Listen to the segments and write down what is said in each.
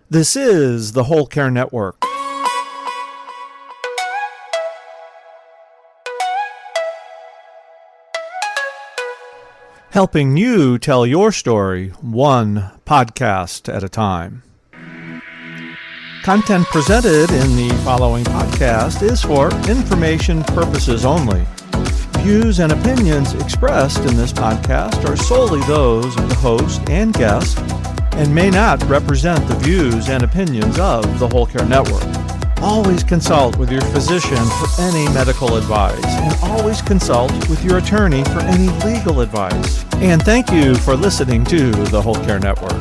This is the Whole Care Network. Helping you tell your story one podcast at a time. Content presented in the following podcast is for information purposes only. Views and opinions expressed in this podcast are solely those of the host and guest and may not represent the views and opinions of the Whole Care Network. Always consult with your physician for any medical advice, and always consult with your attorney for any legal advice. And thank you for listening to the Whole Care Network.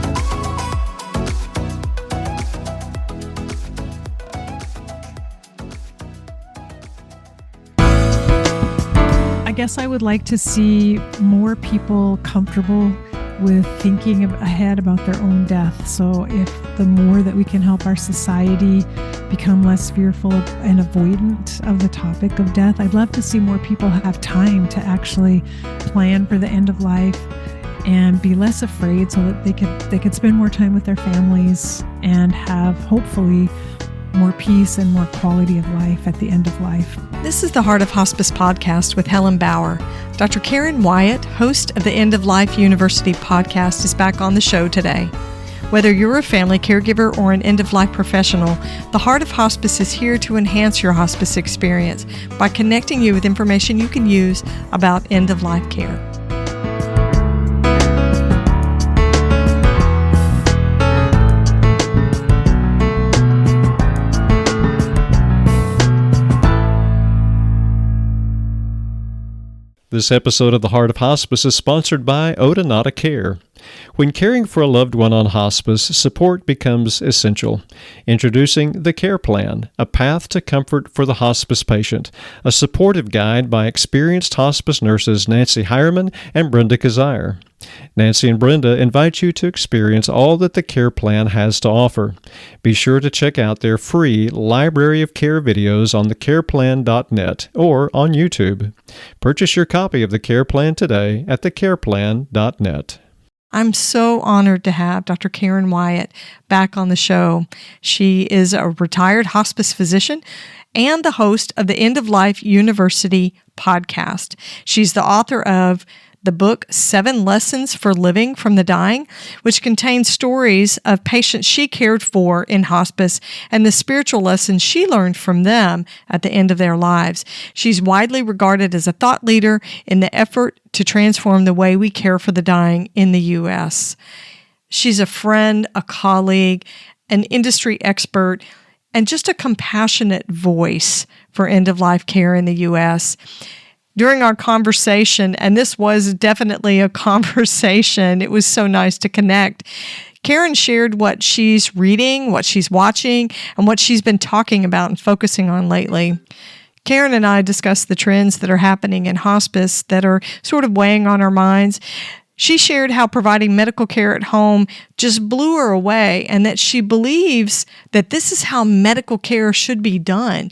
I guess I would like to see more people comfortable with thinking ahead about their own death. So if the more that we can help our society become less fearful and avoidant of the topic of death, I'd love to see more people have time to actually plan for the end of life and be less afraid, so that they could spend more time with their families and have hopefully more peace and more quality of life at the end of life. This is the Heart of Hospice podcast with Helen Bauer. Dr. Karen Wyatt, host of the End of Life University podcast, is back on the show today. Whether you're a family caregiver or an end-of-life professional, the Heart of Hospice is here to enhance your hospice experience by connecting you with information you can use about end-of-life care. This episode of The Heart of Hospice is sponsored by Odonata Care. When caring for a loved one on hospice, support becomes essential. Introducing the Care Plan, a path to comfort for the hospice patient, a supportive guide by experienced hospice nurses Nancy Heyerman and Brenda Kizzire. Nancy and Brenda invite you to experience all that the Care Plan has to offer. Be sure to check out their free library of care videos on thecareplan.net or on YouTube. Purchase your copy of the Care Plan today at thecareplan.net. I'm so honored to have Dr. Karen Wyatt back on the show. She is a retired hospice physician and the host of the End of Life University podcast. She's the author of the book 7 Lessons for Living from the Dying, which contains stories of patients she cared for in hospice and the spiritual lessons she learned from them at the end of their lives. She's widely regarded as a thought leader in the effort to transform the way we care for the dying in the U.S. She's a friend, a colleague, an industry expert, and just a compassionate voice for end-of-life care in the U.S. During our conversation, and this was definitely a conversation, it was so nice to connect, Karen shared what she's reading, what she's watching, and what she's been talking about and focusing on lately. Karen and I discussed the trends that are happening in hospice that are sort of weighing on our minds. She shared how providing medical care at home just blew her away, and that she believes that this is how medical care should be done.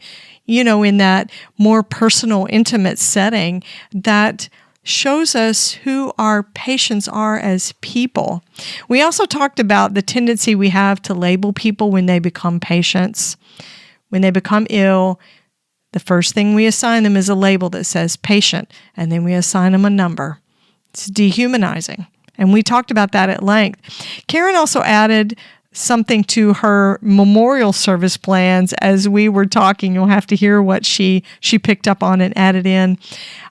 You know, in that more personal, intimate setting that shows us who our patients are as people. We also talked about the tendency we have to label people when they become patients. When they become ill, the first thing we assign them is a label that says patient, and then we assign them a number. It's dehumanizing. And we talked about that at length. Karen also added something to her memorial service plans as we were talking. You'll have to hear what she picked up on and added in.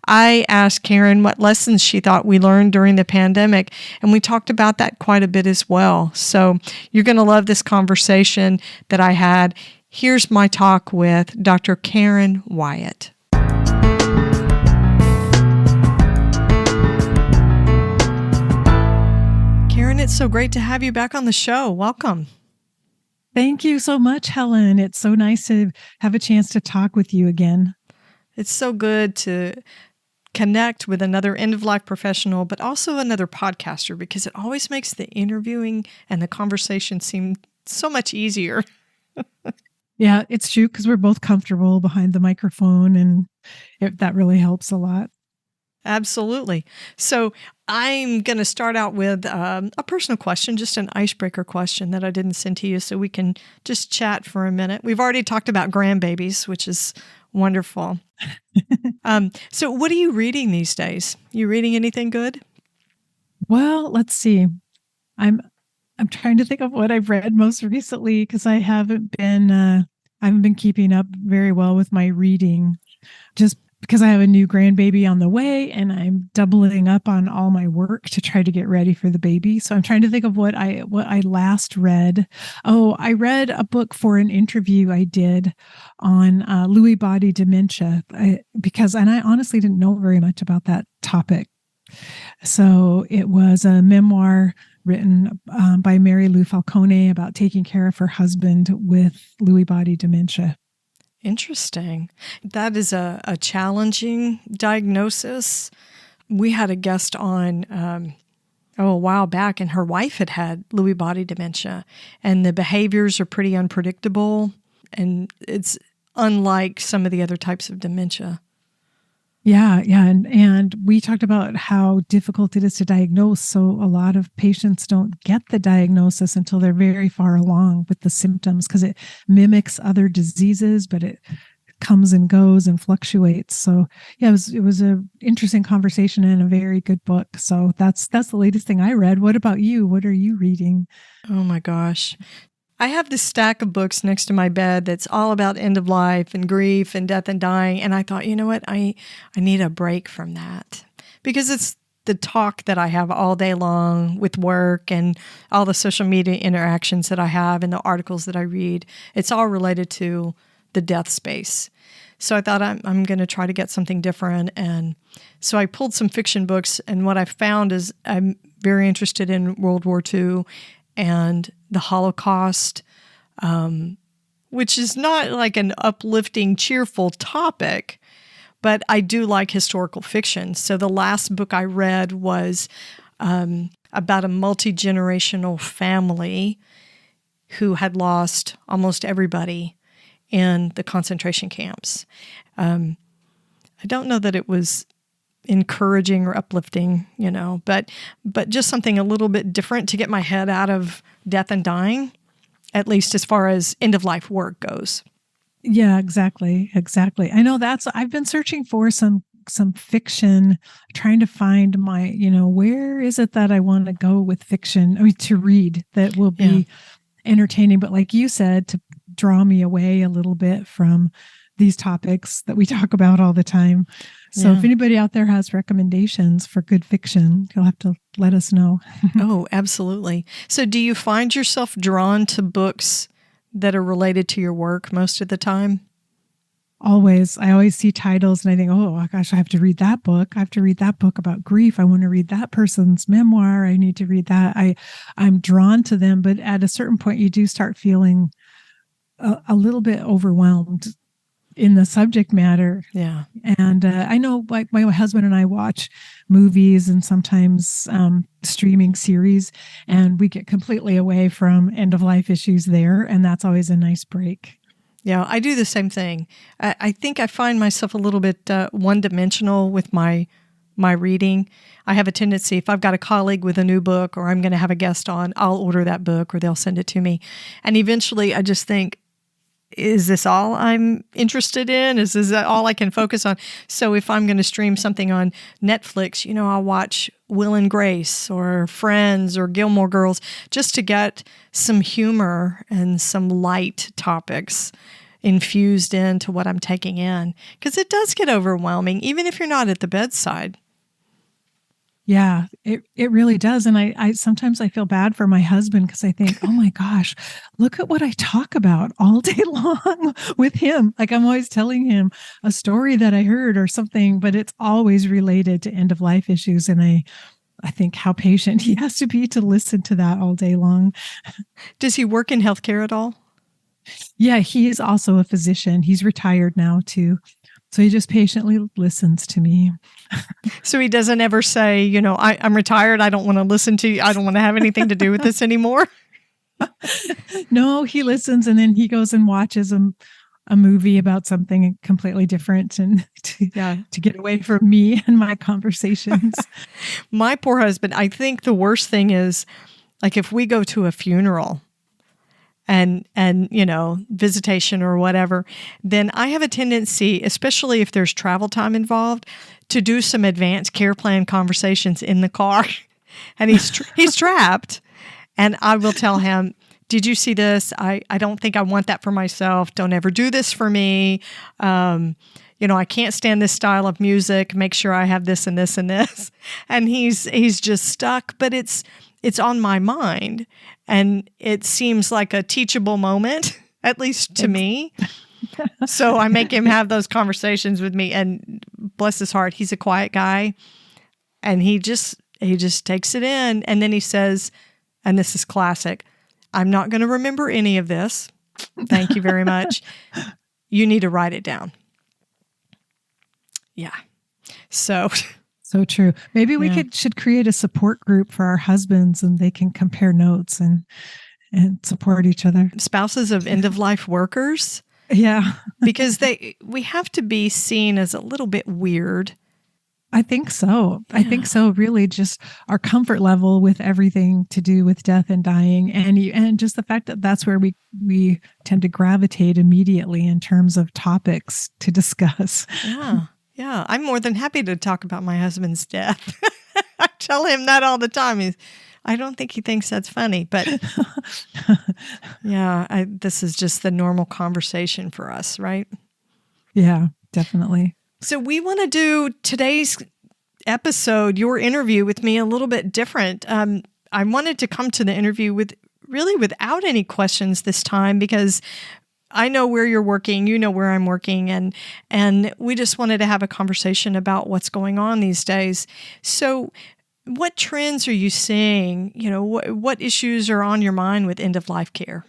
I asked Karen what lessons she thought we learned during the pandemic, and we talked about that quite a bit as well. So you're going to love this conversation that I had. Here's my talk with Dr. Karen Wyatt. Karen, it's so great to have you back on the show. Welcome. Thank you so much, Helen. It's so nice to have a chance to talk with you again. It's so good to connect with another end-of-life professional, but also another podcaster, because it always makes the interviewing and the conversation seem so much easier. Yeah, it's true, because we're both comfortable behind the microphone, and that really helps a lot. Absolutely. So I'm going to start out with a personal question, just an icebreaker question that I didn't send to you so we can just chat for a minute. We've already talked about grandbabies, which is wonderful. So what are you reading these days? You reading anything good? Well, let's see. I'm trying to think of what I've read most recently because I haven't been keeping up very well with my reading, just because I have a new grandbaby on the way and I'm doubling up on all my work to try to get ready for the baby. So I'm trying to think of what I last read. Oh, I read a book for an interview I did on Lewy body dementia I honestly didn't know very much about that topic. So it was a memoir written by Mary Lou Falcone about taking care of her husband with Lewy body dementia. Interesting. That is a challenging diagnosis. We had a guest on a while back, and her wife had Lewy body dementia, and the behaviors are pretty unpredictable, and it's unlike some of the other types of dementia. Yeah. And we talked about how difficult it is to diagnose. So a lot of patients don't get the diagnosis until they're very far along with the symptoms because it mimics other diseases, but it comes and goes and fluctuates. So yeah, it was an interesting conversation and a very good book. So that's the latest thing I read. What about you? What are you reading? Oh my gosh. I have this stack of books next to my bed that's all about end of life and grief and death and dying. And I thought, you know what? I need a break from that because it's the talk that I have all day long with work and all the social media interactions that I have and the articles that I read. It's all related to the death space. So I thought I'm going to try to get something different. And so I pulled some fiction books. And what I found is I'm very interested in World War II and the Holocaust, which is not like an uplifting, cheerful topic, but I do like historical fiction. So the last book I read was about a multi-generational family who had lost almost everybody in the concentration camps. I don't know that it was encouraging or uplifting, but just something a little bit different to get my head out of death and dying, at least as far as end-of-life work goes. Yeah, exactly. I know I've been searching for some fiction, trying to find my, where is it that I want to go with fiction, to read that will be entertaining, but like you said, to draw me away a little bit from these topics that we talk about all the time. So if anybody out there has recommendations for good fiction, you'll have to let us know. Oh, absolutely. So do you find yourself drawn to books that are related to your work most of the time? Always. I always see titles and I think, oh gosh, I have to read that book. I have to read that book about grief. I want to read that person's memoir. I need to read that. I'm drawn to them, but at a certain point you do start feeling a little bit overwhelmed in the subject matter. Yeah. And I know like my husband and I watch movies and sometimes streaming series, and we get completely away from end of life issues there. And that's always a nice break. Yeah, I do the same thing. I think I find myself a little bit one-dimensional with my reading. I have a tendency, if I've got a colleague with a new book or I'm going to have a guest on, I'll order that book or they'll send it to me. And eventually I just think, is this all I'm interested in? Is this all I can focus on? So if I'm going to stream something on Netflix, I'll watch Will and Grace or Friends or Gilmore Girls just to get some humor and some light topics infused into what I'm taking in. Because it does get overwhelming, even if you're not at the bedside. Yeah, it really does. And I sometimes I feel bad for my husband because I think, oh my gosh, look at what I talk about all day long with him. Like I'm always telling him a story that I heard or something, but it's always related to end of life issues. And I think how patient he has to be to listen to that all day long. Does he work in healthcare at all? Yeah, he is also a physician. He's retired now too. So he just patiently listens to me. So he doesn't ever say, I'm retired. I don't want to listen to you. I don't want to have anything to do with this anymore. No, he listens and then he goes and watches a movie about something completely different and to get away from me and my conversations. My poor husband, I think the worst thing is, like, if we go to a funeral and visitation or whatever, then I have a tendency, especially if there's travel time involved, to do some advanced care plan conversations in the car. And he's trapped. And I will tell him, did you see this? I don't think I want that for myself. Don't ever do this for me. I can't stand this style of music. Make sure I have this and this and this. And he's just stuck, but it's on my mind. And it seems like a teachable moment, at least to me. So I make him have those conversations with me. And bless his heart, he's a quiet guy. And he just takes it in. And then he says, and this is classic, I'm not going to remember any of this. Thank you very much. You need to write it down. Yeah. So true. Maybe we should create a support group for our husbands, and they can compare notes and support each other. Spouses of end-of-life workers. Yeah. Because we have to be seen as a little bit weird. I think so. Yeah. I think so. Really, just our comfort level with everything to do with death and dying, and just the fact that that's where we tend to gravitate immediately in terms of topics to discuss. Yeah. Yeah. I'm more than happy to talk about my husband's death. I tell him that all the time. I don't think he thinks that's funny, but yeah, this is just the normal conversation for us, right? Yeah, definitely. So we want to do today's episode, your interview with me, a little bit different. I wanted to come to the interview without any questions this time, because I know where you're working, you know where I'm working, and we just wanted to have a conversation about what's going on these days. So what trends are you seeing? What issues are on your mind with end-of-life care?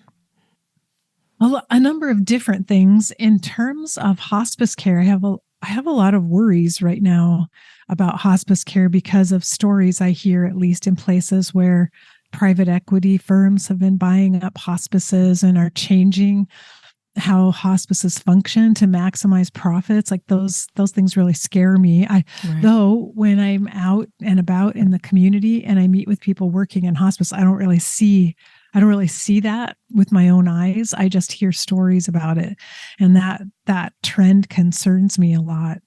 Well, a number of different things. In terms of hospice care, I have a lot of worries right now about hospice care because of stories I hear, at least in places where private equity firms have been buying up hospices and are changing how hospices function to maximize profits. Like those things really scare me. Though when I'm out and about in the community and I meet with people working in hospice, I don't really see that with my own eyes. I just hear stories about it. And that trend concerns me a lot.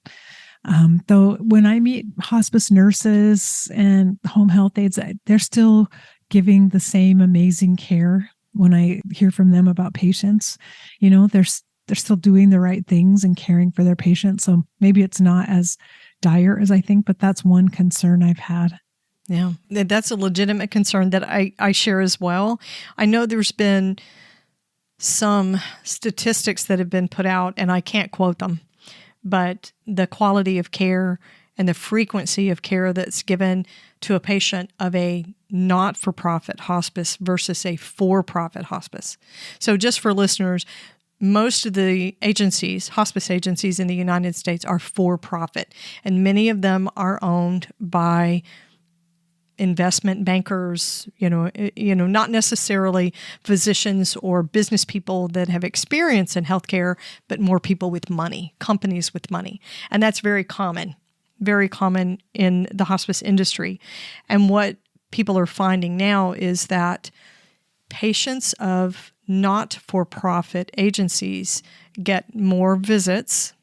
Though when I meet hospice nurses and home health aides, they're still giving the same amazing care. When I hear from them about patients, they're still doing the right things and caring for their patients. So maybe it's not as dire as I think, but that's one concern I've had. Yeah, that's a legitimate concern that I share as well. I know there's been some statistics that have been put out, and I can't quote them, but the quality of care and the frequency of care that's given to a patient of a not-for-profit hospice versus a for-profit hospice. So just for listeners, most of the hospice agencies in the United States are for-profit, and many of them are owned by investment bankers, not necessarily physicians or business people that have experience in healthcare, but more people with money, companies with money. And that's very common in the hospice industry. And what people are finding now is that patients of not-for-profit agencies get more visits,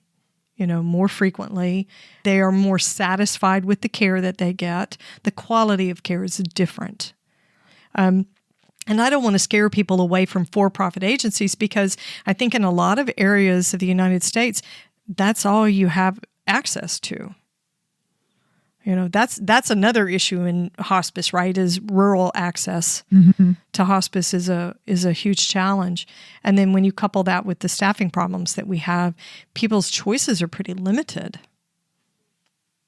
more frequently. They are more satisfied with the care that they get. The quality of care is different. And I don't want to scare people away from for-profit agencies, because I think in a lot of areas of the United States, that's all you have access to. That's another issue in hospice, right? Is rural access to hospice is a huge challenge. And then when you couple that with the staffing problems that we have, people's choices are pretty limited.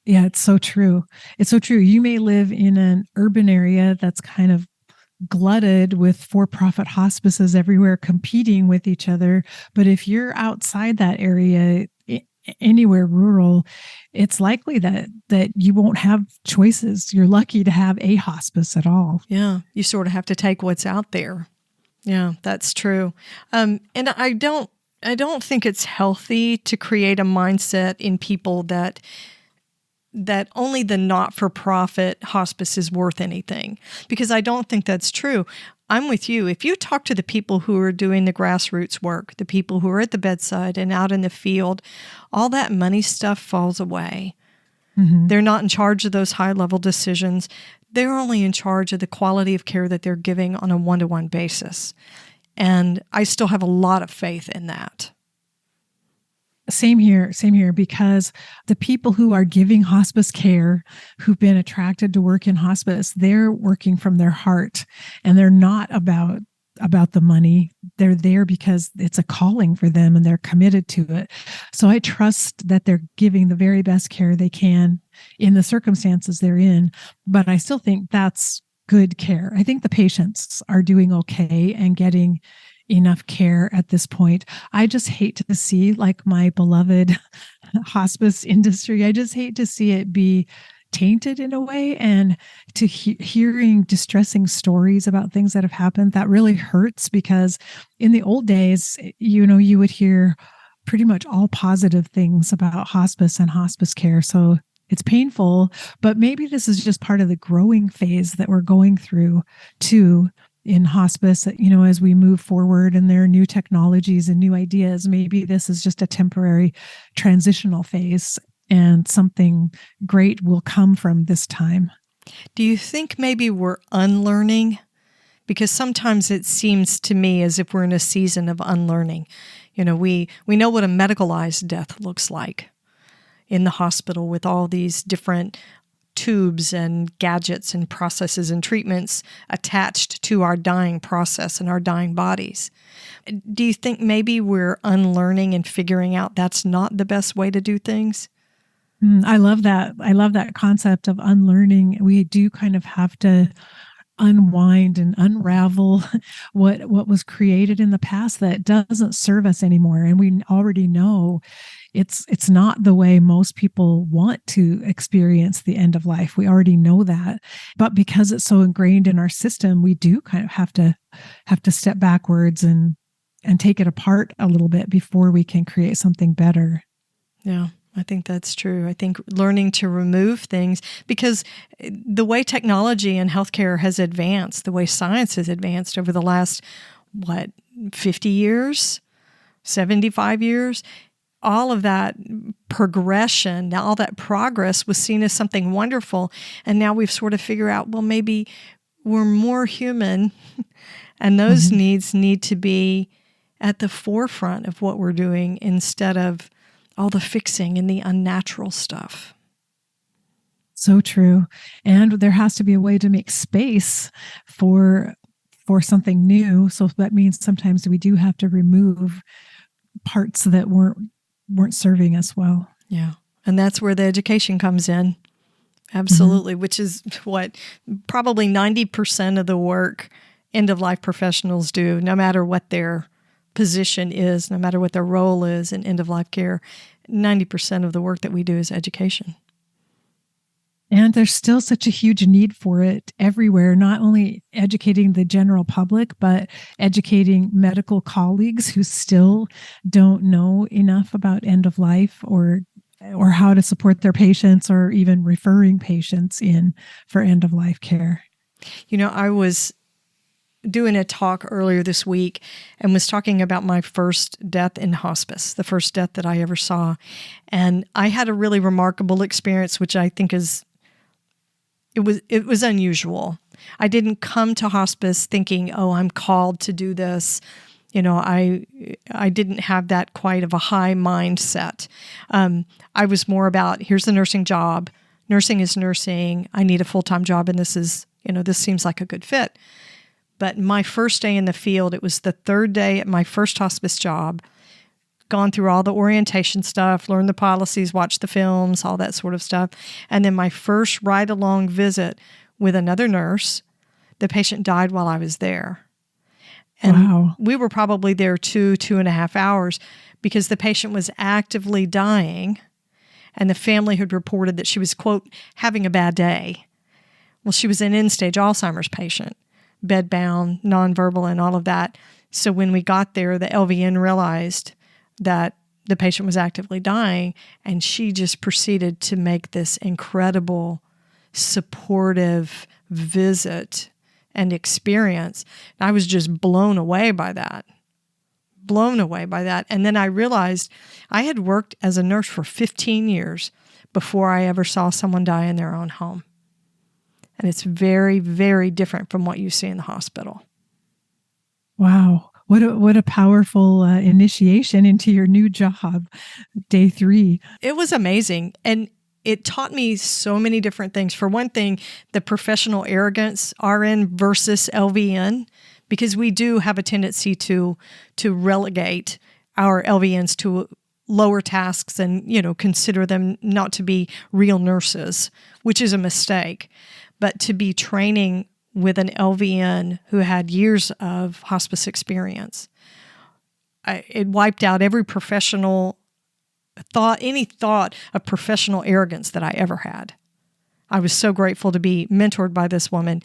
Yeah, it's so true. It's so true. You may live in an urban area that's kind of glutted with for-profit hospices everywhere competing with each other. But if you're outside that area, anywhere rural, it's likely that you won't have choices. You're lucky to have a hospice at all. Yeah, you sort of have to take what's out there. Yeah, that's true. And I don't I don't think it's healthy to create a mindset in people that only the not-for-profit hospice is worth anything, because I don't think that's true. I'm with you. If you talk to the people who are doing the grassroots work, the people who are at the bedside and out in the field, all that money stuff falls away. Mm-hmm. They're not in charge of those high-level decisions. They're only in charge of the quality of care that they're giving on a one-to-one basis. And I still have a lot of faith in that. Same here, because the people who are giving hospice care, who've been attracted to work in hospice, they're working from their heart, and they're not about the money. They're there because it's a calling for them and they're committed to it. So I trust that they're giving the very best care they can in the circumstances they're in, but I still think that's good care. I think the patients are doing okay and getting enough care at this point. I just hate to see, like, my beloved hospice industry, I just hate to see it be tainted in a way, and to hearing distressing stories about things that have happened, that really hurts, because in the old days, you would hear pretty much all positive things about hospice and hospice care. So it's painful, but maybe this is just part of the growing phase that we're going through too in hospice, as we move forward and there are new technologies and new ideas. Maybe this is just a temporary transitional phase, and something great will come from this time. Do you think maybe we're unlearning? Because sometimes it seems to me as if we're in a season of unlearning. We know what a medicalized death looks like in the hospital, with all these different tubes and gadgets and processes and treatments attached to our dying process and our dying bodies. Do you think maybe we're unlearning and figuring out that's not the best way to do things? I love that. I love that concept of unlearning. We do kind of have to unwind and unravel what was created in the past that doesn't serve us anymore. And we already know it's not the way most people want to experience the end of life. We already know that. But because it's so ingrained in our system, we do kind of have to step backwards and take it apart a little bit before we can create something better. Yeah. I think that's true. I think learning to remove things, because the way technology and healthcare has advanced, the way science has advanced over the last, 50 years, 75 years, all of that progression, all that progress was seen as something wonderful. And now we've sort of figured out, well, maybe we're more human and those needs need to be at the forefront of what we're doing instead of all the fixing and the unnatural stuff. So true. And there has to be a way to make space for something new. So that means sometimes we do have to remove parts that weren't serving us well. Yeah. And that's where the education comes in. Absolutely. Which is what probably 90% of the work end-of-life professionals do, no matter what their position is, no matter what their role is in end-of-life care. 90% of the work that we do is education. And there's still such a huge need for it everywhere, not only educating the general public, but educating medical colleagues who still don't know enough about end of life or how to support their patients, or even referring patients in for end of life care. I was doing a talk earlier this week and was talking about my first death in hospice, the first death that I ever saw. And I had a really remarkable experience, which I think it was unusual. I didn't come to hospice thinking, oh, I'm called to do this. I didn't have that quite of a high mindset. I was more about, here's the nursing job. Nursing is nursing. I need a full-time job, and this seems like a good fit. But my first day in the field, it was the third day at my first hospice job, gone through all the orientation stuff, learned the policies, watched the films, all that sort of stuff. And then my first ride-along visit with another nurse, the patient died while I was there. And wow. We were probably there 2.5 hours because the patient was actively dying, and the family had reported that she was, quote, having a bad day. Well, she was an end-stage Alzheimer's patient, bedbound, nonverbal, and all of that. So when we got there, the LVN realized that the patient was actively dying, and she just proceeded to make this incredible, supportive visit and experience. And I was just blown away by that. And then I realized I had worked as a nurse for 15 years before I ever saw someone die in their own home. And it's very, very different from what you see in the hospital. Wow. What a powerful initiation into your new job, day 3. It was amazing. And it taught me so many different things. For one thing, the professional arrogance, RN versus LVN, because we do have a tendency to relegate our LVNs to lower tasks and, consider them not to be real nurses, which is a mistake. But to be training with an LVN who had years of hospice experience, it wiped out every professional any thought of professional arrogance that I ever had. I was so grateful to be mentored by this woman,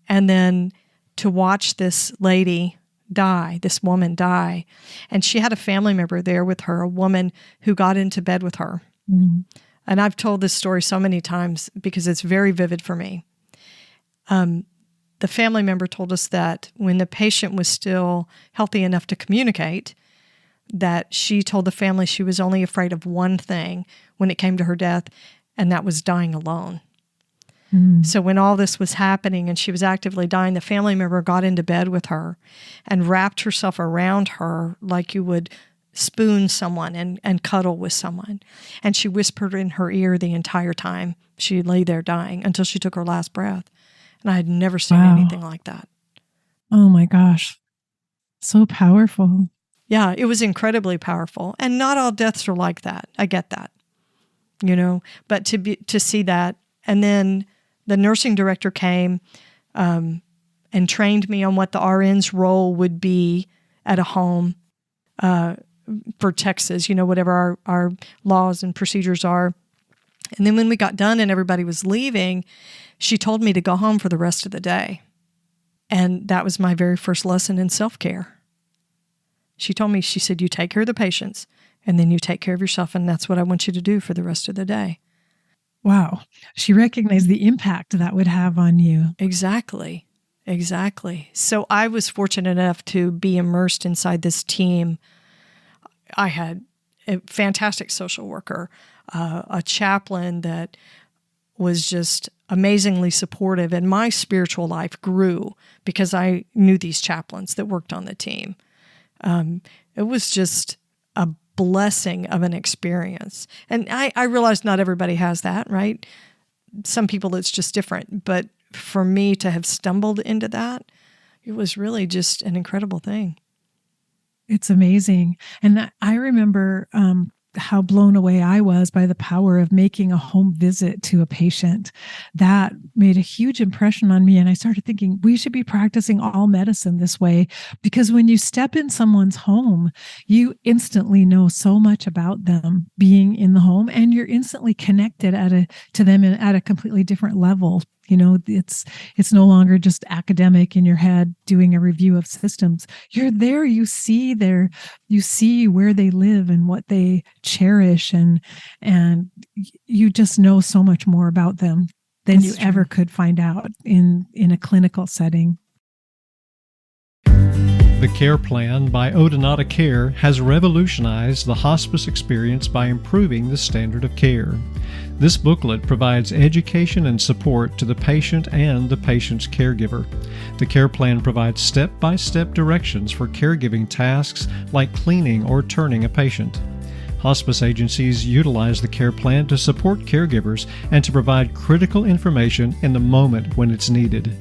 and then to watch this woman die. And she had a family member there with her, a woman who got into bed with her. Mm-hmm. And I've told this story so many times because it's very vivid for me. The family member told us that when the patient was still healthy enough to communicate, that she told the family she was only afraid of one thing when it came to her death, and that was dying alone. Mm. So when all this was happening and she was actively dying, the family member got into bed with her and wrapped herself around her like you would spoon someone and cuddle with someone. And she whispered in her ear the entire time she lay there dying until she took her last breath. And I had never seen anything like that. Oh my gosh. So powerful. Yeah, it was incredibly powerful. And not all deaths are like that. I get that. But to see that, and then the nursing director came and trained me on what the RN's role would be at a home for Texas, whatever our laws and procedures are. And then when we got done and everybody was leaving, she told me to go home for the rest of the day. And that was my very first lesson in self-care. She told me, she said, you take care of the patients and then you take care of yourself. And that's what I want you to do for the rest of the day. Wow. She recognized the impact that would have on you. Exactly. So I was fortunate enough to be immersed inside this team. I had a fantastic social worker, a chaplain that was just amazingly supportive. And my spiritual life grew because I knew these chaplains that worked on the team. It was just a blessing of an experience. And I realize not everybody has that, right? Some people it's just different. But for me to have stumbled into that, it was really just an incredible thing. It's amazing. And I remember how blown away I was by the power of making a home visit to a patient. That made a huge impression on me. And I started thinking we should be practicing all medicine this way, because when you step in someone's home, you instantly know so much about them being in the home, and you're instantly connected to them at a completely different level. It's no longer just academic in your head doing a review of systems. You're there, you see where they live and what they cherish, and you just know so much more about them than you ever could find out in a clinical setting. The Care Plan by Odonata Care has revolutionized the hospice experience by improving the standard of care. This booklet provides education and support to the patient and the patient's caregiver. The Care Plan provides step-by-step directions for caregiving tasks like cleaning or turning a patient. Hospice agencies utilize the Care Plan to support caregivers and to provide critical information in the moment when it's needed.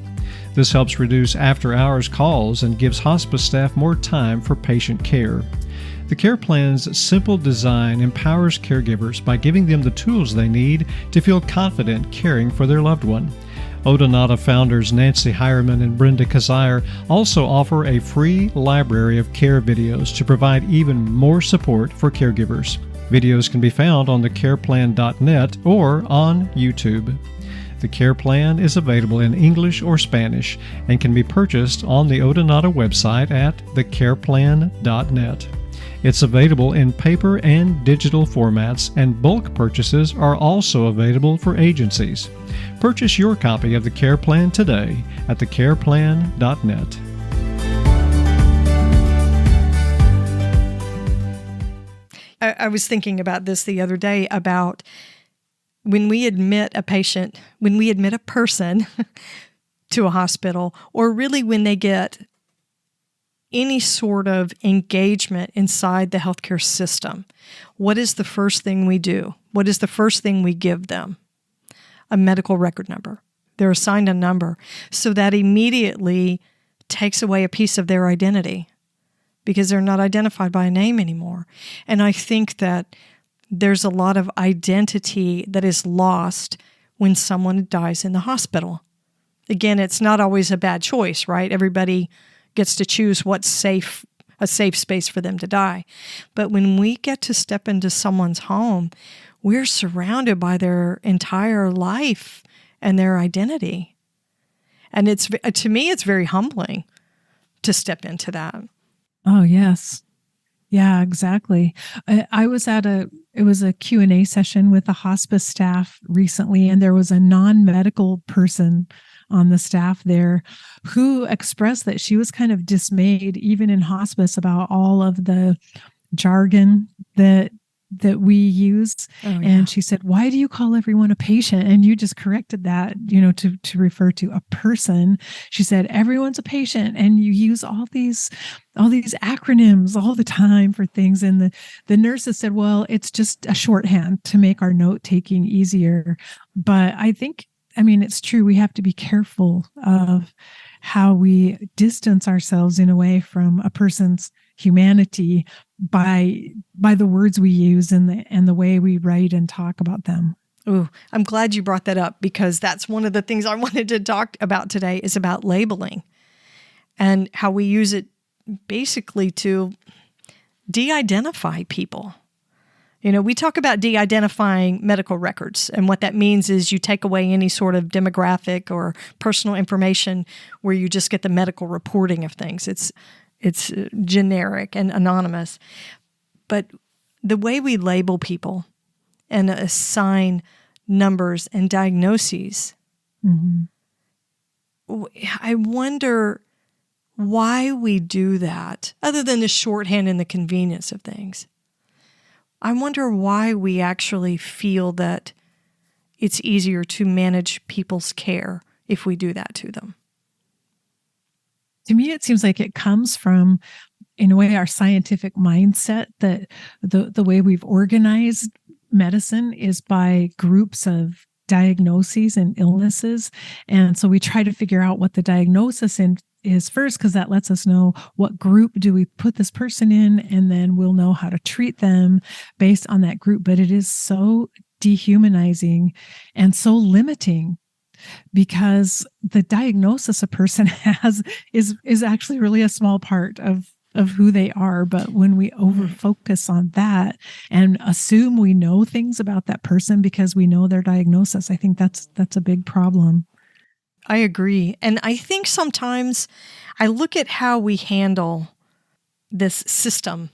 This helps reduce after-hours calls and gives hospice staff more time for patient care. The Care Plan's simple design empowers caregivers by giving them the tools they need to feel confident caring for their loved one. Odonata founders Nancy Heyerman and Brenda Kizzire also offer a free library of care videos to provide even more support for caregivers. Videos can be found on thecareplan.net or on YouTube. The Care Plan is available in English or Spanish and can be purchased on the Odonata website at thecareplan.net. It's available in paper and digital formats, and bulk purchases are also available for agencies. Purchase your copy of the Care Plan today at thecareplan.net. I was thinking about this the other day about when we admit a person to a hospital, or really when they get any sort of engagement inside the healthcare system, what is the first thing we do? What is the first thing we give them? A medical record number. They're assigned a number. So that immediately takes away a piece of their identity because they're not identified by a name anymore. And I think that there's a lot of identity that is lost when someone dies in the hospital. Again, it's not always a bad choice, right? Everybody gets to choose what's a safe space for them to die. But when we get to step into someone's home, we're surrounded by their entire life and their identity. And to me, it's very humbling to step into that. Oh, yes. Yeah, exactly. I was it was a Q&A session with the hospice staff recently, and there was a non-medical person on the staff there who expressed that she was kind of dismayed, even in hospice, about all of the jargon that we use. Oh, yeah. And she said, why do you call everyone a patient? And you just corrected that, to refer to a person. She said, everyone's a patient, and you use all these acronyms all the time for things. And the nurses said, well, it's just a shorthand to make our note taking easier. But I think, it's true. We have to be careful of how we distance ourselves in a way from a person's humanity by the words we use and the way we write and talk about them. Ooh, I'm glad you brought that up, because that's one of the things I wanted to talk about today is about labeling and how we use it basically to de-identify people. We talk about de-identifying medical records, and what that means is you take away any sort of demographic or personal information where you just get the medical reporting of things. It's generic and anonymous. But the way we label people and assign numbers and diagnoses, I wonder why we do that, other than the shorthand and the convenience of things. I wonder why we actually feel that it's easier to manage people's care if we do that to them. To me, it seems like it comes from, in a way, our scientific mindset, that the way we've organized medicine is by groups of diagnoses and illnesses. And so we try to figure out what the diagnosis is first, because that lets us know what group do we put this person in, and then we'll know how to treat them based on that group. But it is so dehumanizing and so limiting, because the diagnosis a person has is actually really a small part of who they are. But when we over-focus on that and assume we know things about that person because we know their diagnosis, I think that's a big problem. I agree. And I think sometimes I look at how we handle this system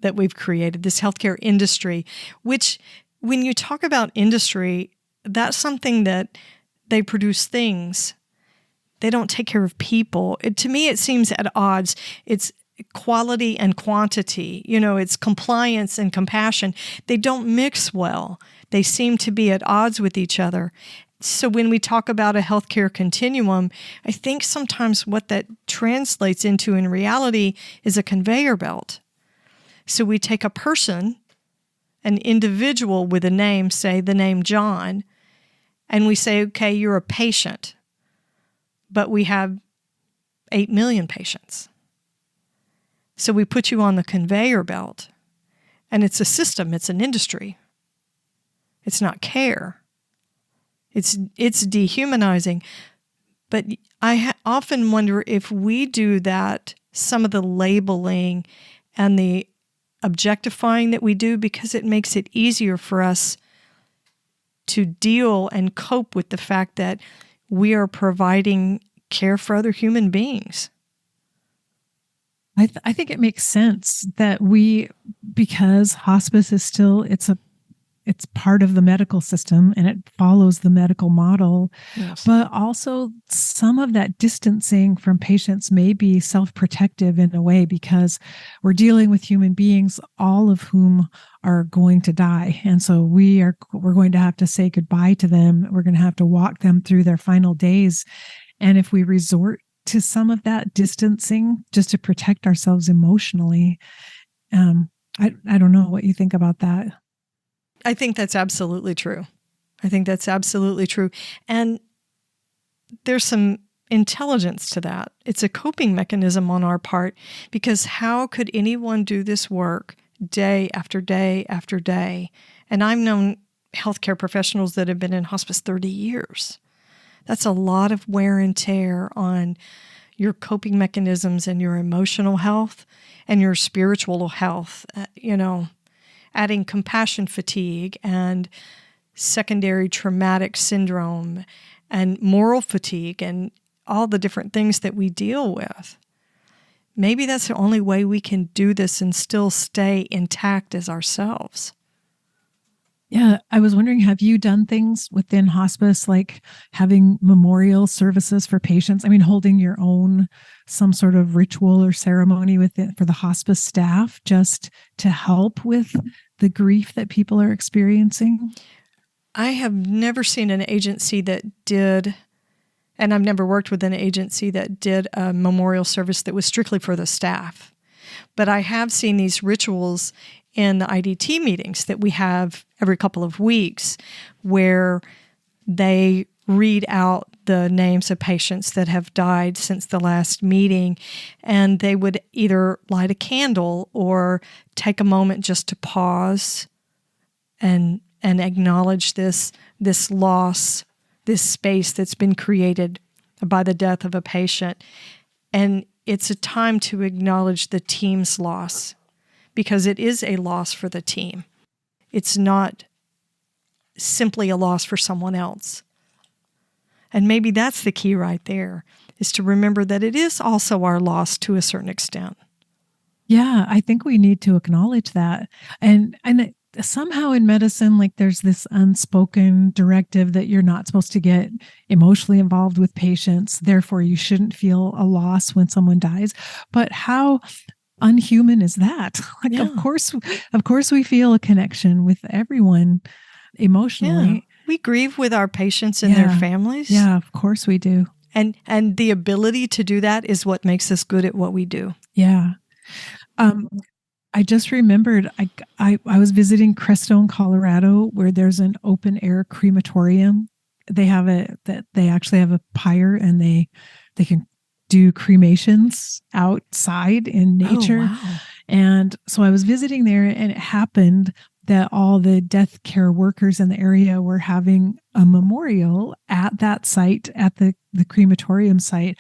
that we've created, this healthcare industry, which when you talk about industry, that's something that they produce things. They don't take care of people. To me, it seems at odds. It's quality and quantity. It's compliance and compassion. They don't mix well. They seem to be at odds with each other. So when we talk about a healthcare continuum, I think sometimes what that translates into in reality is a conveyor belt. So we take a person, an individual with a name, say the name John, and we say, okay, you're a patient, but we have 8 million patients. So we put you on the conveyor belt, and it's a system, it's an industry. It's not care. It's dehumanizing. But I often wonder if we do that, some of the labeling and the objectifying that we do, because it makes it easier for us to deal and cope with the fact that we are providing care for other human beings. I think it makes sense that because hospice is still, it's part of the medical system and it follows the medical model. Yes. But also some of that distancing from patients may be self-protective in a way, because we're dealing with human beings, all of whom are going to die. And so we're going to have to say goodbye to them. We're going to have to walk them through their final days. And if we resort to some of that distancing just to protect ourselves emotionally, I don't know what you think about that. I think that's absolutely true. I think that's absolutely true. And there's some intelligence to that. It's a coping mechanism on our part, because how could anyone do this work day after day after day? And I've known healthcare professionals that have been in hospice 30 years. That's a lot of wear and tear on your coping mechanisms and your emotional health and your spiritual health, adding compassion fatigue and secondary traumatic syndrome and moral fatigue and all the different things that we deal with. Maybe that's the only way we can do this and still stay intact as ourselves. Yeah, I was wondering, have you done things within hospice, like having memorial services for patients? I mean, holding your own, some sort of ritual or ceremony with it for the hospice staff, just to help with the grief that people are experiencing? I have never seen an agency that did, and I've never worked with an agency that did a memorial service that was strictly for the staff. But I have seen these rituals in the IDT meetings that we have every couple of weeks, where they read out the names of patients that have died since the last meeting, and they would either light a candle or take a moment just to pause and acknowledge this loss, this space that's been created by the death of a patient. And it's a time to acknowledge the team's loss, because it is a loss for the team. It's not simply a loss for someone else. And maybe that's the key right there, is to remember that it is also our loss to a certain extent. Yeah, I think we need to acknowledge that. And somehow in medicine, like, there's this unspoken directive that you're not supposed to get emotionally involved with patients. Therefore, you shouldn't feel a loss when someone dies. But how unhuman is that? Like, Yeah. of course we feel a connection with everyone emotionally. Yeah. We grieve with our patients and their families. Yeah, of course we do. And the ability to do that is what makes us good at what we do. Yeah. I just remembered I was visiting Crestone, Colorado, where there's an open air crematorium. They actually have a pyre, and they can do cremations outside in nature. Oh, wow. And so I was visiting there, and it happened that all the death care workers in the area were having a memorial at that site, at the crematorium site.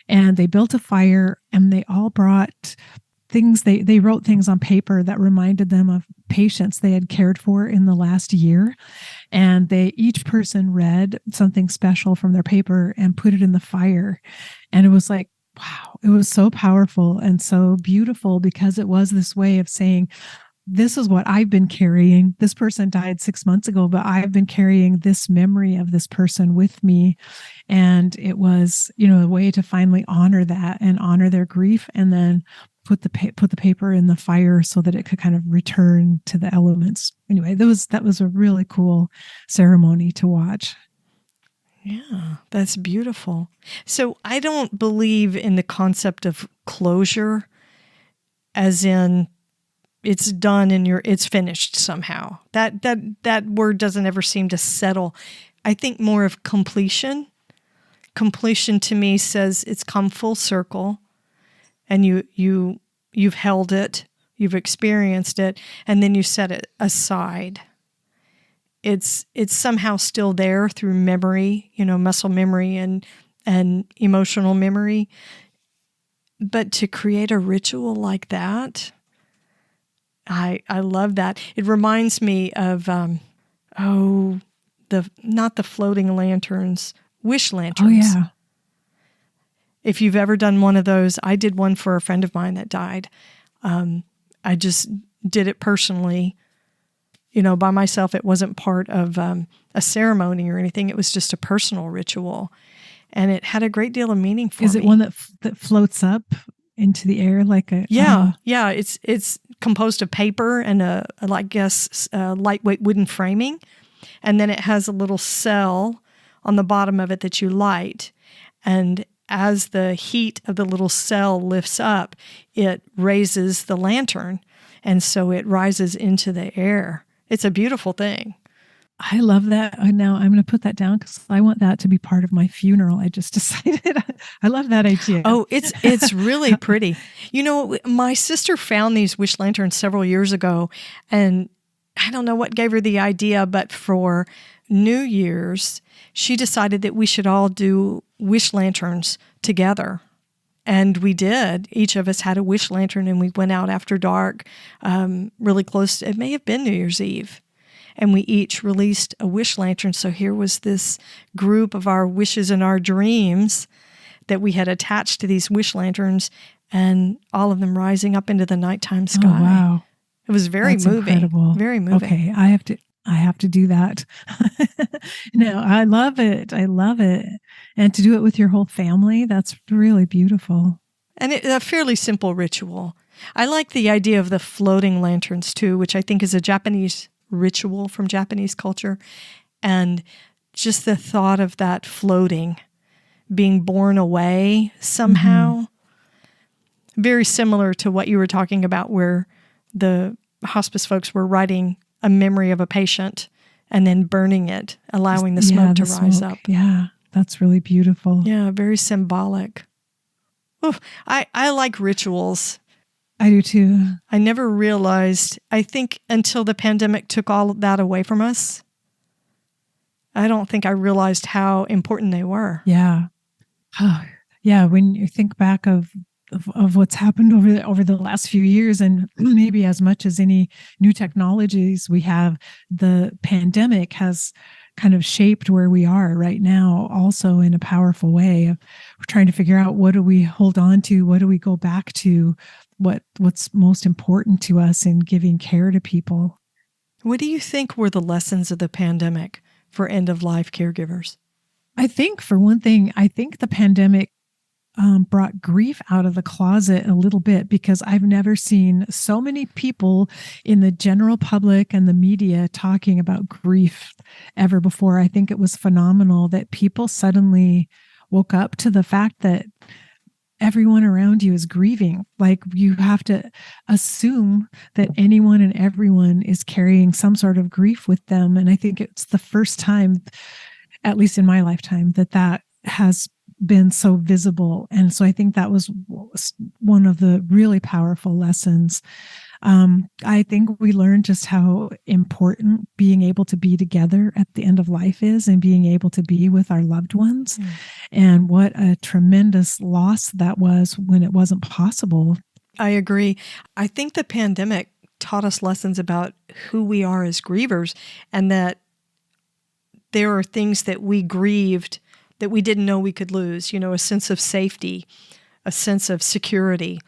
And they built a fire, and they all brought things. They wrote things on paper that reminded them of patients they had cared for in the last year. And each person read something special from their paper and put it in the fire. And it was like, wow, it was so powerful and so beautiful, because it was this way of saying, this is what I've been carrying. This person died 6 months ago, but I've been carrying this memory of this person with me. And it was, a way to finally honor that and honor their grief, and then put the paper in the fire so that it could kind of return to the elements. Anyway, that was a really cool ceremony to watch. Yeah, that's beautiful. So I don't believe in the concept of closure, as in it's done and it's finished somehow. That word doesn't ever seem to settle. I think more of completion. Completion to me says it's come full circle, and you've held it, you've experienced it, and then you set it aside. It's somehow still there through memory, muscle memory and emotional memory. But to create a ritual like that, I love that. It reminds me of not the floating lanterns, wish lanterns. Oh yeah. If you've ever done one of those, I did one for a friend of mine that died. I just did it personally, by myself. It wasn't part of a ceremony or anything. It was just a personal ritual. And it had a great deal of meaning for me. Is it one that floats up into the air like a... Yeah. It's composed of paper and a lightweight wooden framing. And then it has a little cell on the bottom of it that you light. And as the heat of the little cell lifts up, it raises the lantern. And so it rises into the air. It's a beautiful thing. I love that. Now I'm going to put that down because I want that to be part of my funeral. I just decided. I love that idea. Oh, it's really pretty. My sister found these wish lanterns several years ago, and I don't know what gave her the idea, but for New Year's, she decided that we should all do wish lanterns together. And we did. Each of us had a wish lantern, and we went out after dark, really close. It may have been New Year's Eve. And we each released a wish lantern. So here was this group of our wishes and our dreams that we had attached to these wish lanterns, and all of them rising up into the nighttime sky. Oh, wow. It was very moving. Incredible. Very moving. Okay, I have to do that. No, I love it. I love it. And to do it with your whole family, that's really beautiful. And a fairly simple ritual. I like the idea of the floating lanterns too, which I think is a Japanese ritual from Japanese culture. And just the thought of that floating, being borne away somehow. Mm-hmm. Very similar to what you were talking about, where the hospice folks were writing a memory of a patient and then burning it, allowing the smoke to rise up. Yeah, that's really beautiful. Yeah, very symbolic. Oof, I like rituals. I do too. I never realized, I think until the pandemic took all of that away from us, I don't think I realized how important they were. Yeah. Yeah, when you think back of what's happened over the last few years, and maybe as much as any new technologies we have, the pandemic has kind of shaped where we are right now also in a powerful way. We're trying to figure out, what do we hold on to? What do we go back to? What's most important to us in giving care to people? What do you think were the lessons of the pandemic for end-of-life caregivers? I think, for one thing, the pandemic brought grief out of the closet a little bit, because I've never seen so many people in the general public and the media talking about grief ever before. I think it was phenomenal that people suddenly woke up to the fact that everyone around you is grieving. Like, you have to assume that anyone and everyone is carrying some sort of grief with them. And I think it's the first time, at least in my lifetime, that has been so visible. And so I think that was one of the really powerful lessons. I think we learned just how important being able to be together at the end of life is, and being able to be with our loved ones, and what a tremendous loss that was when it wasn't possible. I agree. I think the pandemic taught us lessons about who we are as grievers, and that there are things that we grieved that we didn't know we could lose, a sense of safety, a sense of security,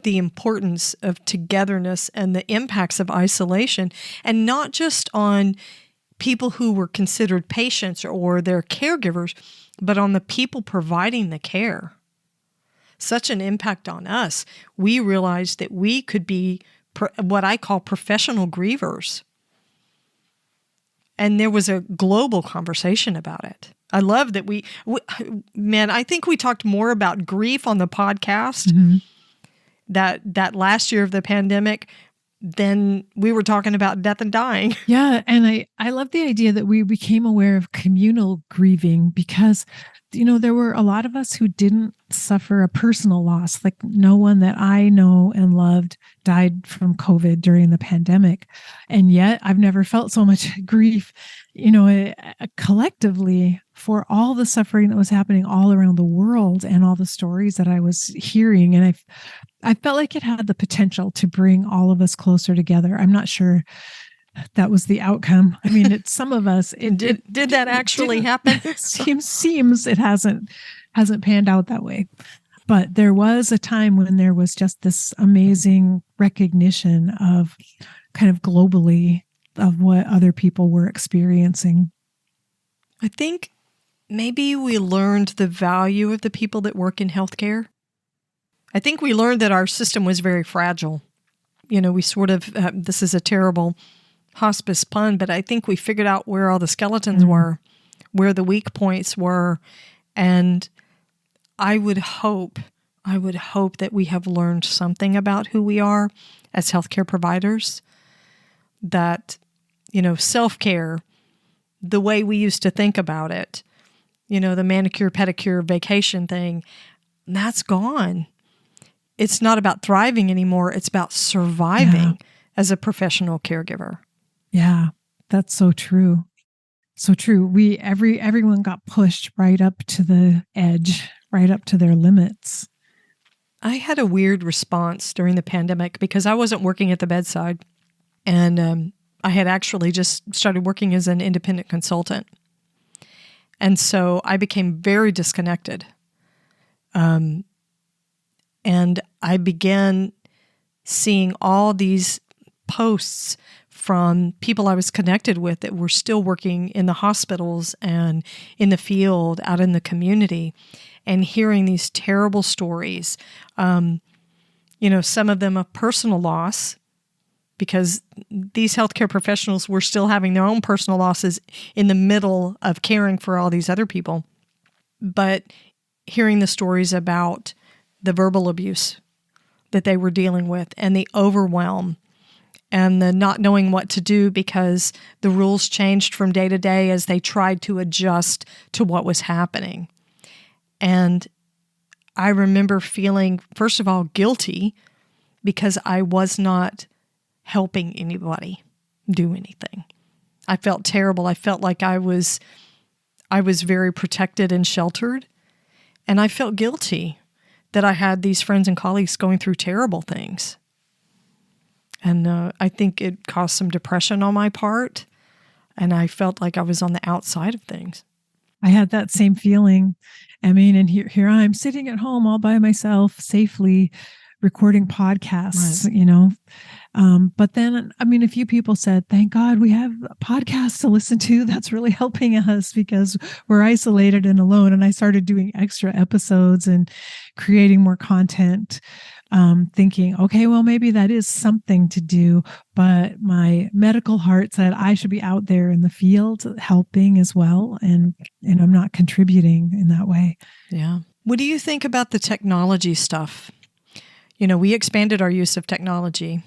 the importance of togetherness and the impacts of isolation, and not just on people who were considered patients or their caregivers, but on the people providing the care. Such an impact on us. We realized that we could be what I call professional grievers. And there was a global conversation about it. I love that I think we talked more about grief on the podcast that last year of the pandemic than we were talking about death and dying. Yeah. And I love the idea that we became aware of communal grieving, because, there were a lot of us who didn't suffer a personal loss. Like, no one that I know and loved died from COVID during the pandemic. And yet I've never felt so much grief, collectively, for all the suffering that was happening all around the world and all the stories that I was hearing. And I felt like it had the potential to bring all of us closer together. I'm not sure that was the outcome. I mean, some of us. Did that actually happen? Seems it hasn't hasn't panned out that way. But there was a time when there was just this amazing recognition of kind of globally of what other people were experiencing. I think maybe we learned the value of the people that work in healthcare. I think we learned that our system was very fragile. We sort of, this is a terrible hospice pun, but I think we figured out where all the skeletons were, where the weak points were. And I would hope that we have learned something about who we are as healthcare providers, that, self-care, the way we used to think about it, the manicure, pedicure, vacation thing, that's gone. It's not about thriving anymore. It's about surviving as a professional caregiver. Yeah, that's so true. So true. Everyone got pushed right up to the edge, right up to their limits. I had a weird response during the pandemic because I wasn't working at the bedside, and I had actually just started working as an independent consultant. And so I became very disconnected. And I began seeing all these posts from people I was connected with that were still working in the hospitals and in the field, out in the community, and hearing these terrible stories. Some of them of personal loss, because these healthcare professionals were still having their own personal losses in the middle of caring for all these other people. But hearing the stories about the verbal abuse that they were dealing with and the overwhelm and the not knowing what to do because the rules changed from day to day as they tried to adjust to what was happening. And I remember feeling, first of all, guilty because I was not helping anybody do anything. I felt terrible. I felt like I was very protected and sheltered, and I felt guilty that I had these friends and colleagues going through terrible things. And I think it caused some depression on my part, and I felt like I was on the outside of things. I had that same feeling. And here I'm sitting at home all by myself, safely recording podcasts, right. But then, a few people said, thank God we have podcasts to listen to. That's really helping us because we're isolated and alone. And I started doing extra episodes and creating more content, thinking, okay, well, maybe that is something to do. But my medical heart said I should be out there in the field helping as well. And I'm not contributing in that way. Yeah. What do you think about the technology stuff? We expanded our use of technology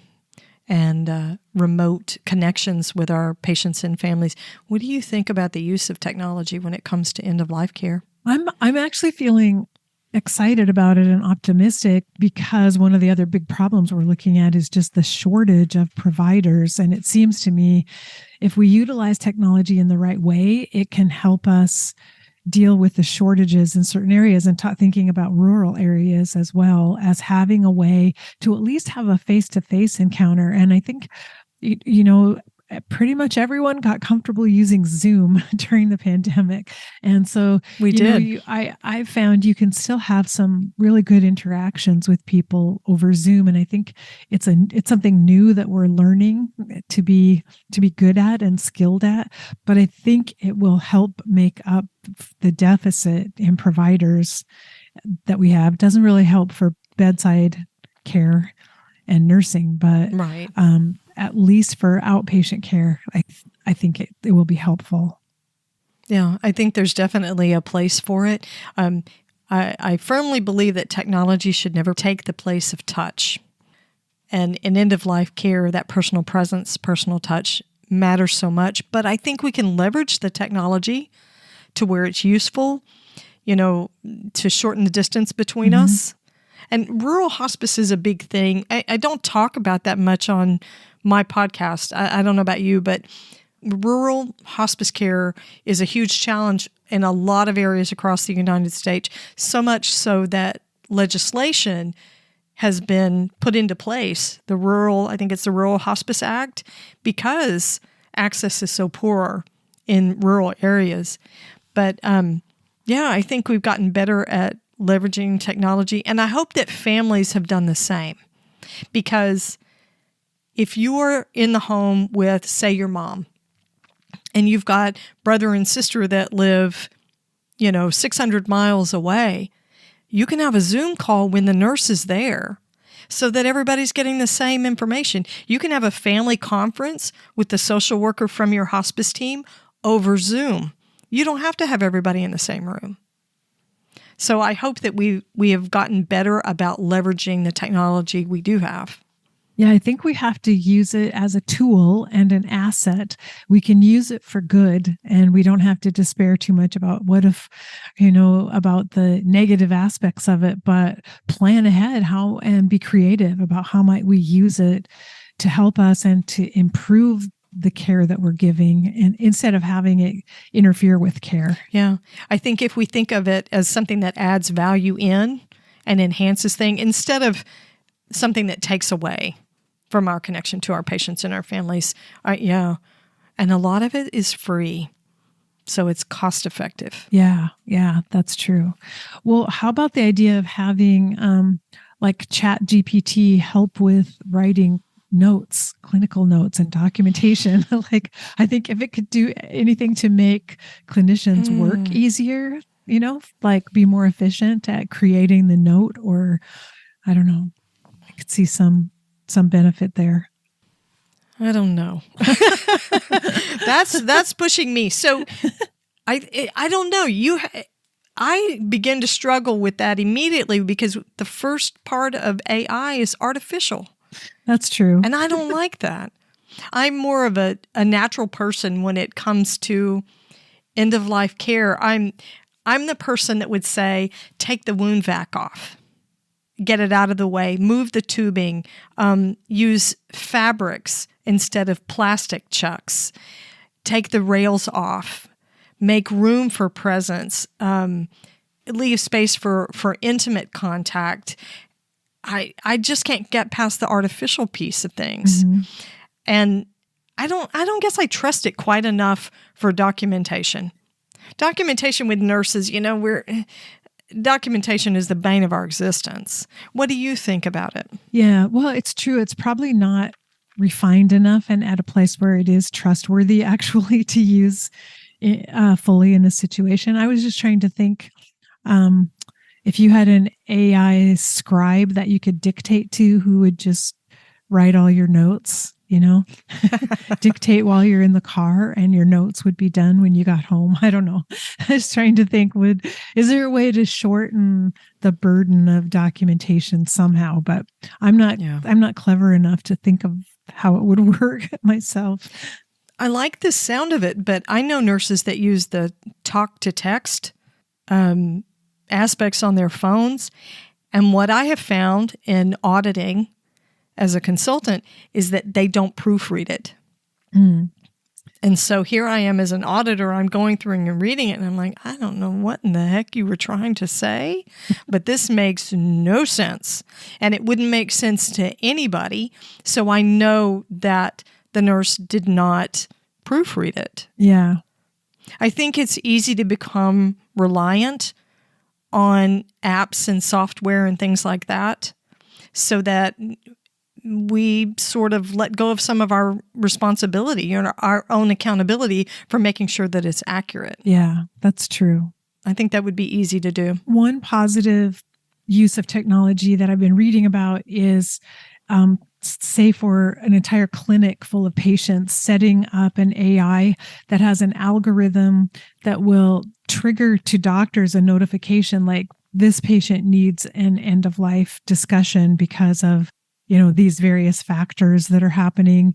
and remote connections with our patients and families. What do you think about the use of technology when it comes to end-of-life care? I'm actually feeling excited about it and optimistic because one of the other big problems we're looking at is just the shortage of providers. And it seems to me if we utilize technology in the right way, it can help us deal with the shortages in certain areas and thinking about rural areas as well as having a way to at least have a face-to-face encounter. And I think, pretty much everyone got comfortable using Zoom during the pandemic. And so we did. I found you can still have some really good interactions with people over Zoom. And I think it's something new that we're learning to be good at and skilled at. But I think it will help make up the deficit in providers that we have. It doesn't really help for bedside care and nursing, but right. At least for outpatient care, I think it will be helpful. Yeah, I think there's definitely a place for it. I firmly believe that technology should never take the place of touch. And in end-of-life care, that personal presence, personal touch matters so much. But I think we can leverage the technology to where it's useful, to shorten the distance between us. And rural hospice is a big thing. I don't talk about that much on my podcast. I don't know about you, but rural hospice care is a huge challenge in a lot of areas across the United States, so much so that legislation has been put into place, I think it's the Rural Hospice Act, because access is so poor in rural areas. But, Yeah, I think we've gotten better at leveraging technology, and I hope that families have done the same. Because if you are in the home with, say, your mom, and you've got brother and sister that live, 600 miles away, you can have a Zoom call when the nurse is there so that everybody's getting the same information. You can have a family conference with the social worker from your hospice team over Zoom. You don't have to have everybody in the same room. So I hope that we have gotten better about leveraging the technology we do have. Yeah, I think we have to use it as a tool and an asset. We can use it for good, and we don't have to despair too much about what if, about the negative aspects of it, but plan ahead and be creative about how might we use it to help us and to improve the care that we're giving, and instead of having it interfere with care. Yeah. I think if we think of it as something that adds value in and enhances things instead of something that takes away from our connection to our patients and our families. And a lot of it is free. So it's cost effective. Yeah, that's true. Well, how about the idea of having like Chat GPT help with writing notes, clinical notes and documentation? Like, I think if it could do anything to make clinicians work easier, like be more efficient at creating the note, or I don't know, I could see some benefit there. I don't know. That's pushing me. So I don't know. I begin to struggle with that immediately because the first part of AI is artificial. That's true. And I don't like that. I'm more of a natural person when it comes to end of life care. I'm the person that would say, take the wound vac off. Get it out of the way, move the tubing, use fabrics instead of plastic chucks, take the rails off, make room for presence, leave space for intimate contact. I just can't get past the artificial piece of things. Mm-hmm. And I don't guess I trust it quite enough for documentation. Documentation with nurses, documentation is the bane of our existence. What do you think about it? Yeah, well, it's true. It's probably not refined enough and at a place where it is trustworthy actually to use fully in a situation. I was just trying to think if you had an AI scribe that you could dictate to who would just write all your notes, dictate while you're in the car and your notes would be done when you got home. I don't know. I was trying to think, is there a way to shorten the burden of documentation somehow? But I'm not clever enough to think of how it would work myself. I like the sound of it, but I know nurses that use the talk to text aspects on their phones. And what I have found in auditing as a consultant is that they don't proofread it. Mm. And so here I am as an auditor, I'm going through and reading it, and I'm like, I don't know what in the heck you were trying to say, but this makes no sense. And it wouldn't make sense to anybody. So I know that the nurse did not proofread it. Yeah. I think it's easy to become reliant on apps and software and things like that, so that we sort of let go of some of our responsibility and our own accountability for making sure that it's accurate. Yeah, that's true. I think that would be easy to do. One positive use of technology that I've been reading about is, say for an entire clinic full of patients, setting up an AI that has an algorithm that will trigger to doctors a notification like this patient needs an end of life discussion because of these various factors that are happening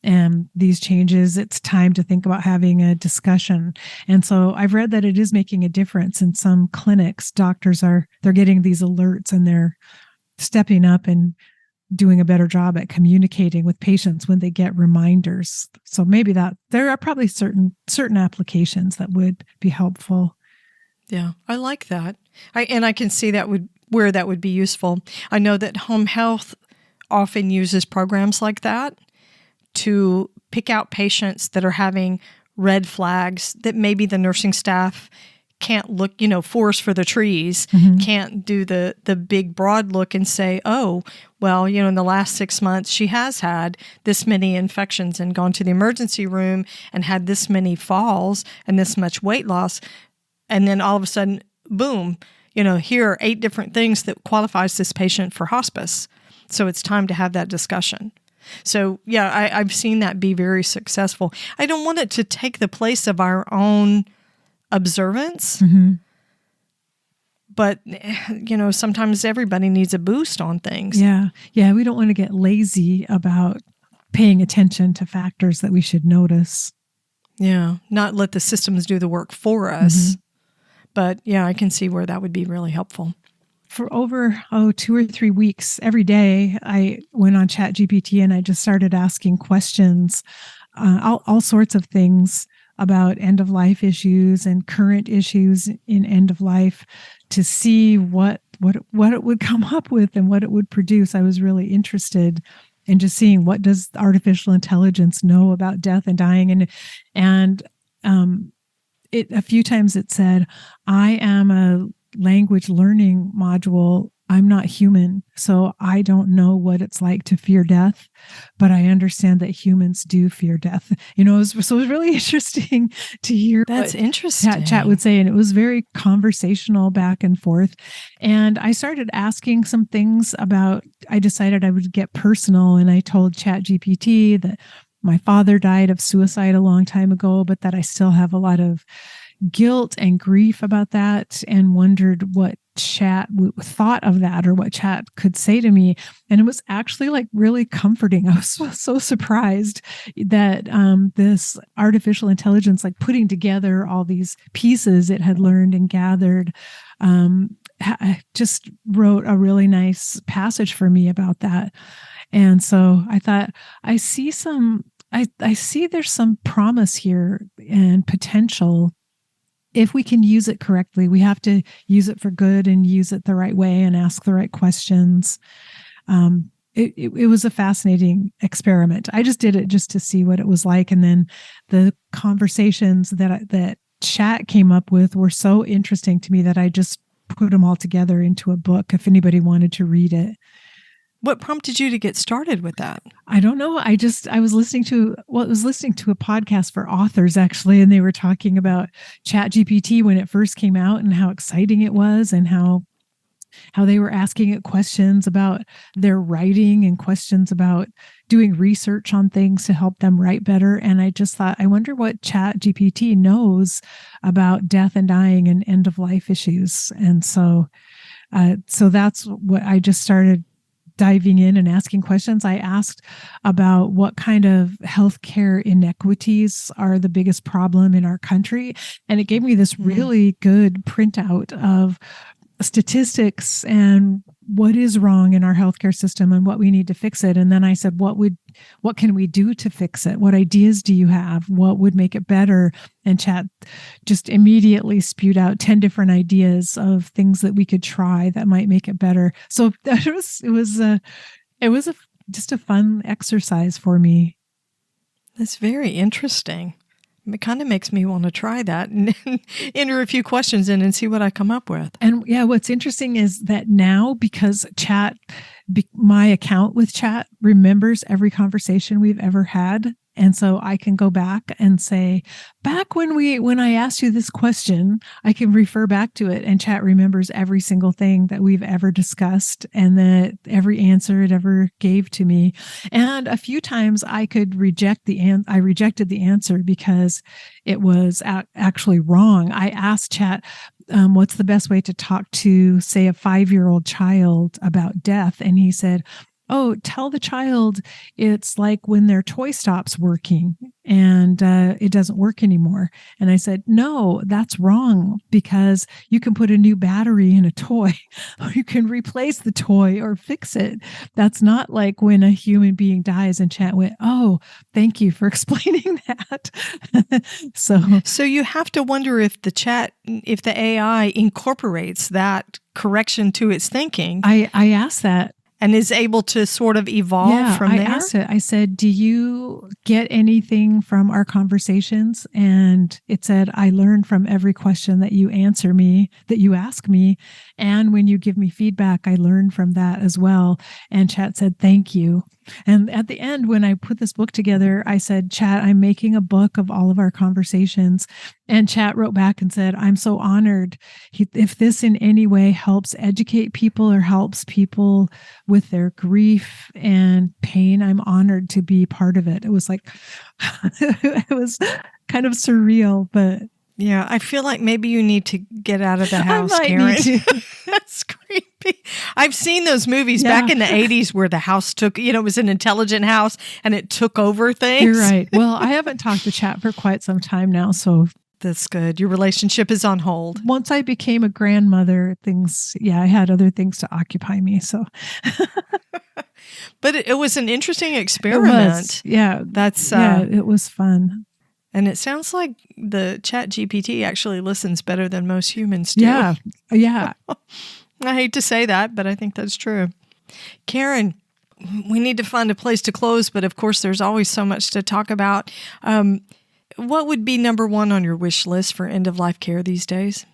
and these changes. It's time to think about having a discussion. And so I've read that it is making a difference in some clinics. Doctors they're getting these alerts and they're stepping up and doing a better job at communicating with patients when they get reminders. So maybe that there are probably certain applications that would be helpful. Yeah, I like that. I can see where that would be useful. I know that home health often uses programs like that to pick out patients that are having red flags that maybe the nursing staff can't look, forest for the trees, can't do the big broad look and say, oh, well, in the last 6 months, she has had this many infections and gone to the emergency room and had this many falls and this much weight loss. And then all of a sudden, boom, here are 8 different things that qualifies this patient for hospice. So it's time to have that discussion. So, yeah, I've seen that be very successful. I don't want it to take the place of our own observance. But, sometimes everybody needs a boost on things. Yeah. Yeah. We don't want to get lazy about paying attention to factors that we should notice. Yeah. Not let the systems do the work for us. But, yeah, I can see where that would be really helpful. For over 2 or 3 weeks, every day, I went on ChatGPT and I just started asking questions, all sorts of things about end-of-life issues and current issues in end-of-life to see what it would come up with and what it would produce. I was really interested in just seeing what does artificial intelligence know about death and dying. And a few times it said, I am a language learning module. I'm not human, so I don't know what it's like to fear death, but I understand that humans do fear death. So it was really interesting to hear. That's interesting. Chat would say, and it was very conversational back and forth. And I started asking some things I decided I would get personal, and I told ChatGPT that my father died of suicide a long time ago, but that I still have a lot of guilt and grief about that, and wondered what Chat thought of that or what Chat could say to me. And it was actually really comforting. I was so surprised that this artificial intelligence, putting together all these pieces it had learned and gathered, just wrote a really nice passage for me about that. And so I thought, I see there's some promise here and potential. If we can use it correctly, we have to use it for good and use it the right way and ask the right questions. It was a fascinating experiment. I just did it just to see what it was like. And then the conversations that Chat came up with were so interesting to me that I just put them all together into a book if anybody wanted to read it. What prompted you to get started with that? I don't know. I was listening to a podcast for authors, actually, and they were talking about ChatGPT when it first came out and how exciting it was, and how they were asking it questions about their writing and questions about doing research on things to help them write better. And I just thought, I wonder what ChatGPT knows about death and dying and end of life issues. And so that's what I just started diving in and asking questions. I asked about what kind of healthcare inequities are the biggest problem in our country. And it gave me this really good printout of statistics and what is wrong in our healthcare system and what we need to fix it. And then I said, what can we do to fix it? What ideas do you have? What would make it better? And Chat just immediately spewed out 10 different ideas of things that we could try that might make it better. So it was just a fun exercise for me. That's very interesting. It kind of makes me want to try that and enter a few questions in and see what I come up with. And yeah, what's interesting is that now, because my account with Chat remembers every conversation we've ever had. And so I can go back and say, back when I asked you this question, I can refer back to it, and Chat remembers every single thing that we've ever discussed and that every answer it ever gave to me. And a few times I could rejected the answer because it was actually wrong. I asked Chat, what's the best way to talk to, say, a 5-year-old child about death? And he said, oh, tell the child it's like when their toy stops working and it doesn't work anymore. And I said, no, that's wrong, because you can put a new battery in a toy, or you can replace the toy or fix it. That's not like when a human being dies. And Chat went, oh, thank you for explaining that. So you have to wonder if if the AI incorporates that correction to its thinking. I asked that. and is able to sort of evolve from there? I asked it. I said, do you get anything from our conversations? And it said, I learn from every question that you ask me. And when you give me feedback, I learn from that as well. And Chat said, thank you. And at the end, when I put this book together, I said, Chat, I'm making a book of all of our conversations. And Chat wrote back and said, I'm so honored. If this in any way helps educate people or helps people with their grief and pain, I'm honored to be part of it. It was like, it was kind of surreal, but yeah, I feel like maybe you need to get out of the house, I might Karen. need to. That's creepy. I've seen those movies back in the 80s where the house took, it was an intelligent house and it took over things. You're right. Well, I haven't talked to Chat for quite some time now, so that's good. Your relationship is on hold. Once I became a grandmother, I had other things to occupy me, so. But it was an interesting experiment. It was. Yeah. It was fun. And it sounds like the Chat GPT actually listens better than most humans do. Yeah. I hate to say that, but I think that's true. Karen, we need to find a place to close, but of course there's always so much to talk about. What would be number one on your wish list for end-of-life care these days?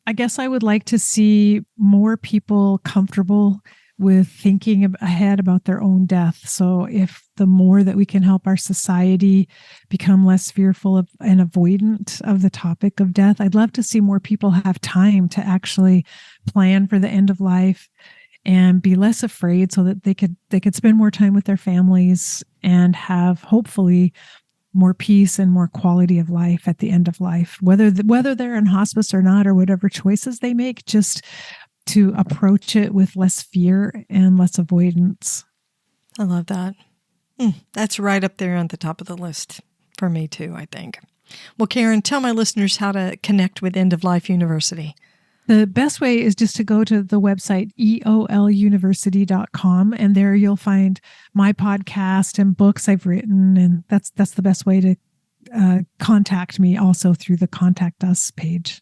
I guess I would like to see more people comfortable with thinking ahead about their own death. So if the more that we can help our society become less fearful of and avoidant of the topic of death, I'd love to see more people have time to actually plan for the end of life and be less afraid so that they could spend more time with their families and have hopefully more peace and more quality of life at the end of life, whether they're in hospice or not, or whatever choices they make, just to approach it with less fear and less avoidance. I love that. That's right up there on the top of the list for me too, I think. Well, Karen, tell my listeners how to connect with End of Life University. The best way is just to go to the website, eoluniversity.com, and there you'll find my podcast and books I've written, and that's the best way to contact me, also through the Contact Us page.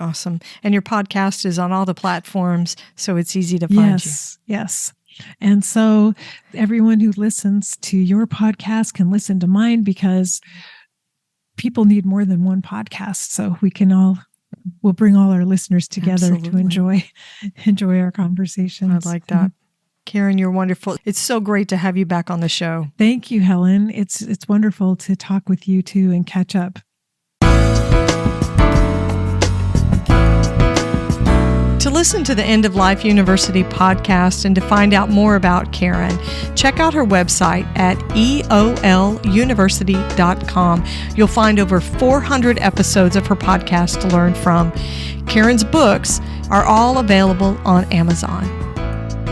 Awesome. And your podcast is on all the platforms, so it's easy to find you. Yes. And so everyone who listens to your podcast can listen to mine, because people need more than one podcast. So we'll bring all our listeners together to enjoy our conversations. I like that. Karen, you're wonderful. It's so great to have you back on the show. Thank you, Helen. It's wonderful to talk with you too and catch up. To listen to the End of Life University podcast and to find out more about Karen, check out her website at eoluniversity.com. You'll find over 400 episodes of her podcast to learn from. Karen's books are all available on Amazon.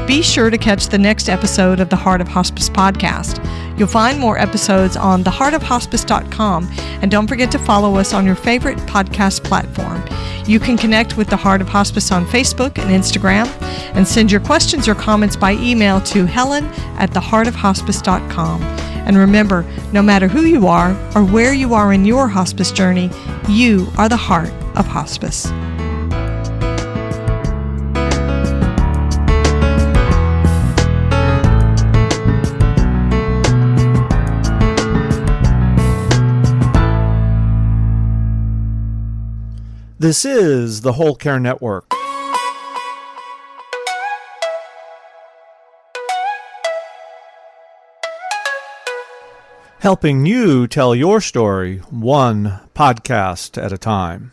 Be sure to catch the next episode of the Heart of Hospice podcast. You'll find more episodes on theheartofhospice.com, and don't forget to follow us on your favorite podcast platform. You can connect with the Heart of Hospice on Facebook and Instagram, and send your questions or comments by email to helen@theheartofhospice.com. And remember, no matter who you are or where you are in your hospice journey, you are the heart of hospice. This is the Whole Care Network. Helping you tell your story one podcast at a time.